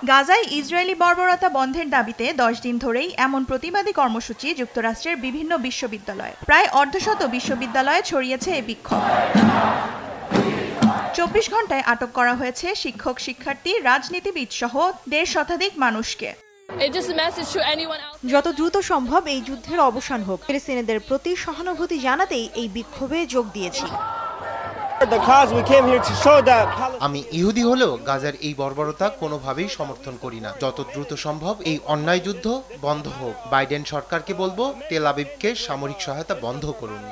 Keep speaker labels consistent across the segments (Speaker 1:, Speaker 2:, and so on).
Speaker 1: গাজায় ইসরায়েলি বর্বরতা বন্ধের দাবিতে 10 দিন ধরেই এমন প্রতিবাদী কর্মসূচি যুক্তরাষ্ট্রের বিভিন্ন বিশ্ববিদ্যালয়ে। প্রায় অর্ধশত বিশ্ববিদ্যালয়ে ছড়িয়েছে এই বিক্ষোভ। 24 ঘন্টায় আটক করা হয়েছে শিক্ষক, শিক্ষার্থী, রাজনীতিবিদ সহ 1.5 শতাধিক মানুষকে।
Speaker 2: যত দ্রুত সম্ভব এই যুদ্ধের অবসান হোক, ফিলিস্তিনিদের প্রতি সহানুভূতি জানাতেই এই বিক্ষোভে যোগ দিয়েছি।
Speaker 3: আমি ইহুদি হলেও গাজার এই বর্বরতা কোনোভাবেই সমর্থন করি না। যত দ্রুত সম্ভব এই অন্যায় যুদ্ধ বন্ধ হোক। বাইডেন সরকারকে বলবো তেল আবিবকে সামরিক সহায়তা বন্ধ করুন।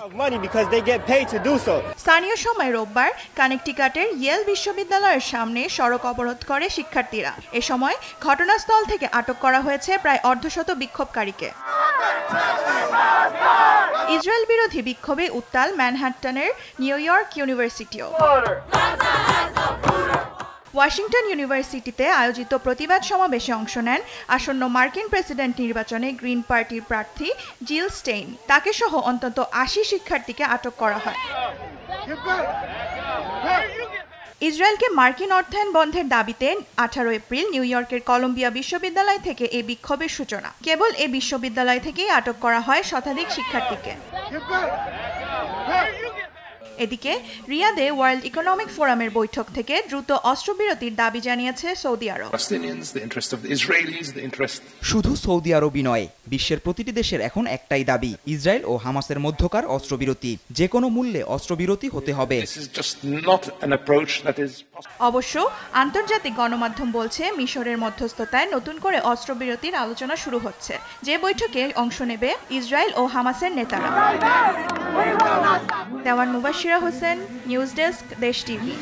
Speaker 1: স্থানীয় সময় রোববার কানেকটিকাটের ইয়েল বিশ্ববিদ্যালয়ের সামনে সড়ক অবরোধ করে শিক্ষার্থীরা। এ সময় ঘটনাস্থল থেকে আটক করা হয়েছে প্রায় অর্ধশত বিক্ষোভকারীকে। ইসরায়েল বিরোধী বিক্ষোভে উত্তাল ম্যানহাটনের নিউ ইয়র্ক ইউনিভার্সিটিও। ওয়াশিংটন ইউনিভার্সিটিতে আয়োজিত প্রতিবাদ সমাবেশে অংশ নেন আসন্ন মার্কিন প্রেসিডেন্ট নির্বাচনে গ্রিন পার্টির প্রার্থী জিল স্টেইন। তাকে সহ অন্তত 80 শিক্ষার্থীকে আটক করা হয়। ইসরায়েলকে মার্কিন অর্থায়ন বন্ধের দাবিতে 18 এপ্রিল নিউ ইয়র্কের কলম্বিয়া বিশ্ববিদ্যালয় থেকে এই বিক্ষোভের সূচনা। কেবল এই বিশ্ববিদ্যালয় থেকেই আটক করা হয় শতাধিক শিক্ষার্থীকে। এদিকে রিয়াদে ওয়ার্ল্ড ইকোনমিক ফোরামের বৈঠক থেকে দ্রুত অস্ত্রবিরতির দাবি জানিয়েছে সৌদি আরব।
Speaker 4: শুধু সৌদি আরবই নয়, বিশ্বের প্রতিটি দেশের এখন একটাই দাবি, ইসরায়েল ও হামাসের মধ্যকার অস্ত্রবিরতি। যে কোনো মূল্যে অস্ত্রবিরতি হতে হবে।
Speaker 1: অবশ্য আন্তর্জাতিক গণমাধ্যম বলছে মিশরের মধ্যস্থতায় নতুন করে অস্ত্রবিরতির আলোচনা শুরু হচ্ছে, যে বৈঠকে অংশ নেবে ইসরায়েল ও হামাসের নেতারা। দেওয়ান মুবাশশিরা হোসেন, নিউজ ডেস্ক, দেশ টিভি।